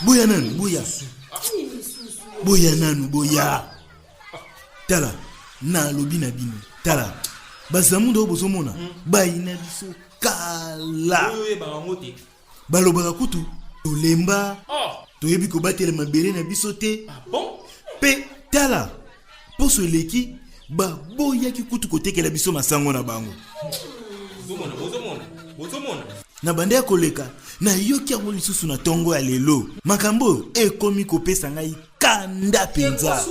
Boya nanu, boya. Boya nanu, boya. Tala, na lobi na bino. Tala, bazamundo bozomona. Baina biso kala. Balobaka kutu, tolemba. Toyebi ko batele mabele na biso te. Pe tala, poso eleki, boya ki kutu kotekela biso masango na bango. Bozomona. Na bande ya koleka, na yoki yango lisusu na tongo ya lelo. Makambo ekomi kopesa ngai kanda penza.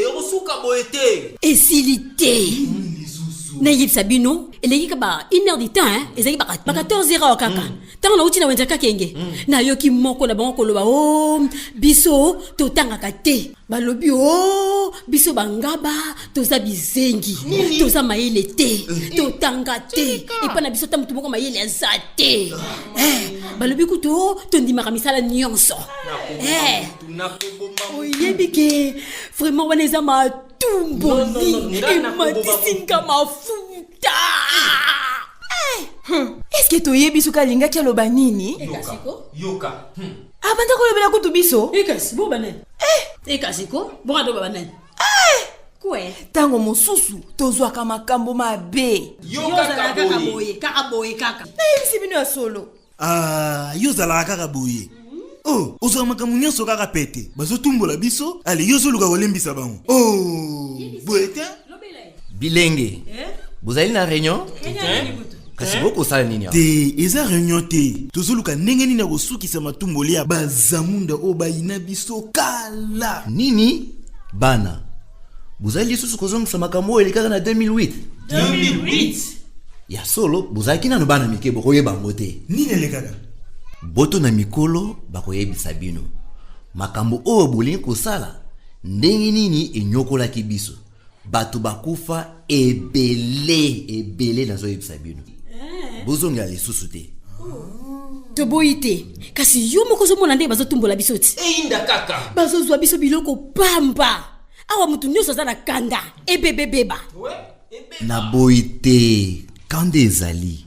Yosuka boete. Esilité. Na yipsa bino, eleki ka ba 1h du temps, hein? Ezaki ba 14h kaka. Tant na uti na wenza kenge. Na yoki moko na bango koloba biso to tangaka te. Balobi biso bangaba toza bizengi. Toza mayele te. To tanga te. E pa na biso tamutu moko mayele azate. Balobi kuto to ndimaka misala nyonso. Oyebi ke vraiment waneza ma tumboli et matisinga mafuta. Est-ce que tu yebi suka linga ki aloba nini? Yoka. Abanda ko lobela kutu biso? Ekasi bo banen. Ekasi ko bo ado banen. Kwe Tango mosusu tozwaka makambo mabe. Yoka kaka boye kaka. Na yebisi bino ya solo. Yozala kaka boye. Ozo makamu nyonso kaka pete. Bazotumbola biso, ale yozo luka kolembisa bango. Boete? Bilenge. Bozali na réunion? Kasi boko sala nini? Te, eza réunion te. Tozo luka ndenge nini kosukisa matumboli ya bazamunda o bayina biso kala. Nini? Bana. Bozali susu kozongisa makambo elekaka na 2008. Ya solo, bozali nanu bana mike bokoyeba ngo te. Nini elekaka? Boto na mikolo bakoyebisa bino. Makambo oyo bolingi kosala ndenge nini enyokolaki biso. Bato bakufa ebele nazo yebisa bino. Bozonga lisusu te. To boite. Kasi yo moko zomona nde bazotumbola biso ti. Inda kaka. Bazozwa biso biloko pamba. Awa mutu nyonso za na kanda. Ebebebeba. Na boite. Kande ezali.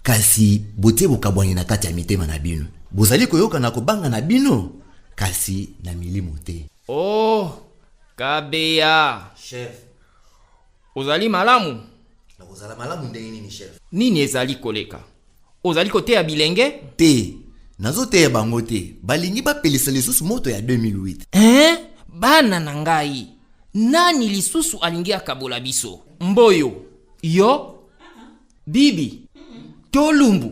Kasi bote bokabwani na kati ya mitema na bino. Bozali koyoka na kobanga na bino. Kasi na milimo te. Kabeya. Chef. Ozali malamu? Na kozala malamu ndenge nini chef? Nini ezali koleka? Ozali kote ya bilenge? Te. Nazo te ya bango te. Balingi bapelisa lisusu moto ya 2008. Bana na ngai. Nani lisusu alingi akabola biso? Mboyo. Yo? Bibi. Tolumbu.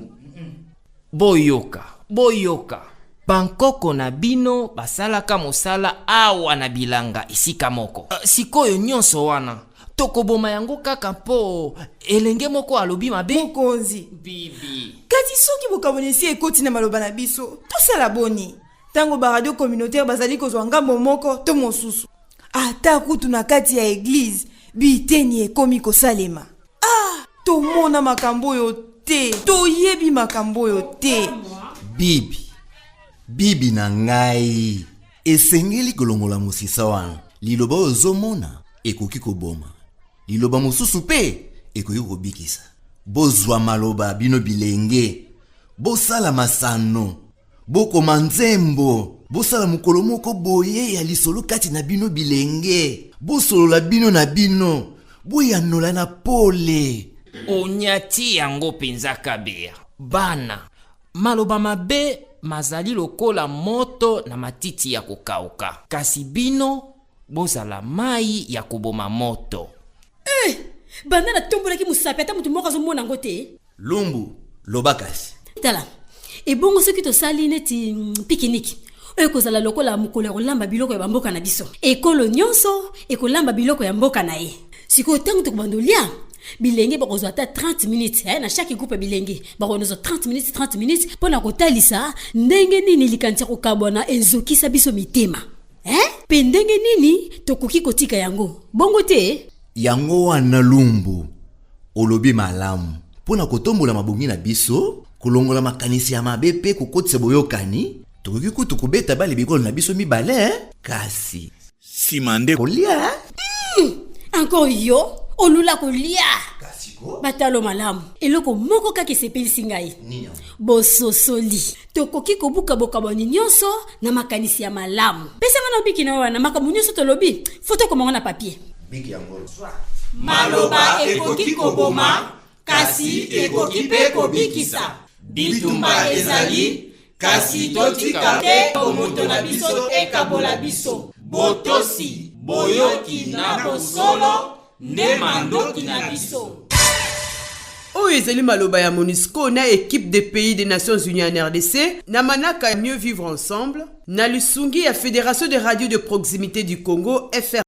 Boyoka. Bankoko na bino basalaka mosala awa na bilanga esika moko. Sikoyo nyonso wana. Tokoboma yango kaka po elenge moko alobi mabe. Mokonzi. Bibi. Kati soki bokabonisi ekoti na maloba na biso. Tosala boni. Tango ba radio communautaire bazali kozwa ngambo moko to mosusu. Ata kutu na kati ya église biteni ekomi kosalema. Tomona makambo yo te. Toyebi makambo yo te. Bibi na ngai. Esengeli kolongola musisa wana. Liloba ozomona ekoki koboma. Liloba mosusu pe ekoki kobikisa. Bozwa maloba bino bilenge. Bosala masano. Bokoma nzembo. Bosala mokolo moko boye ya lisolo kati na bino bilenge. Bosolola bino na bino. Boyanola na pole. Onyati yango penza Kabeya. Bana. Maloba mabe mazali lokola moto na matiti ya kokauka. Kasi bino bozala mai ya koboma moto. Banda na tombola ki musapeta mutu moko azomona ngo te. Lumbu, lobakasi. Tala. Ebongo soki to sali neti pikiniki. Ekozala lokola mukolo ya kolamba biloko ya bamboka na biso. Ekolo nyonso ekolamba biloko ya mboka na ye. Siko tango tokobandolia bilenge bakozwa ata 30 minutes na chaque groupe bilenge bakonozo 30 minutes pona kotalisa ndenge nini likantia kokabona ezokisa biso mitema. Pe ndenge nini tokoki kotika yango. Bongo te yango wana Lumbu olobi malamu pona kotombola mabongi na biso kolongola makanisi ya mabe pe kokotisa boyokani tokoki kutu kubeta bale bikolo na biso mibale kasi simande kolia encore yo olula kolia Kasiko. batalo malamu eloko moko kaka esepelisi ngai Nini? bososoli tokoki kobuka bokaboni nyonso na makanisi ya malamu pesa nga na obiki na wana makambo nyonso tolobi foto komongo na papier Biki yango. maloba ekoki koboma kasi ekoki mpe kobikisa bitumba ezali kasi totika te moto na biso ekabola biso botosi boyoki na bosolo nde mandoki na biso. Oyo ezali maloba ya MONUSCO na équipe des pays des Nations Unies en RDC na manaka mieux vivre ensemble na lusungi ya Fédération des radios de proximité du Congo FR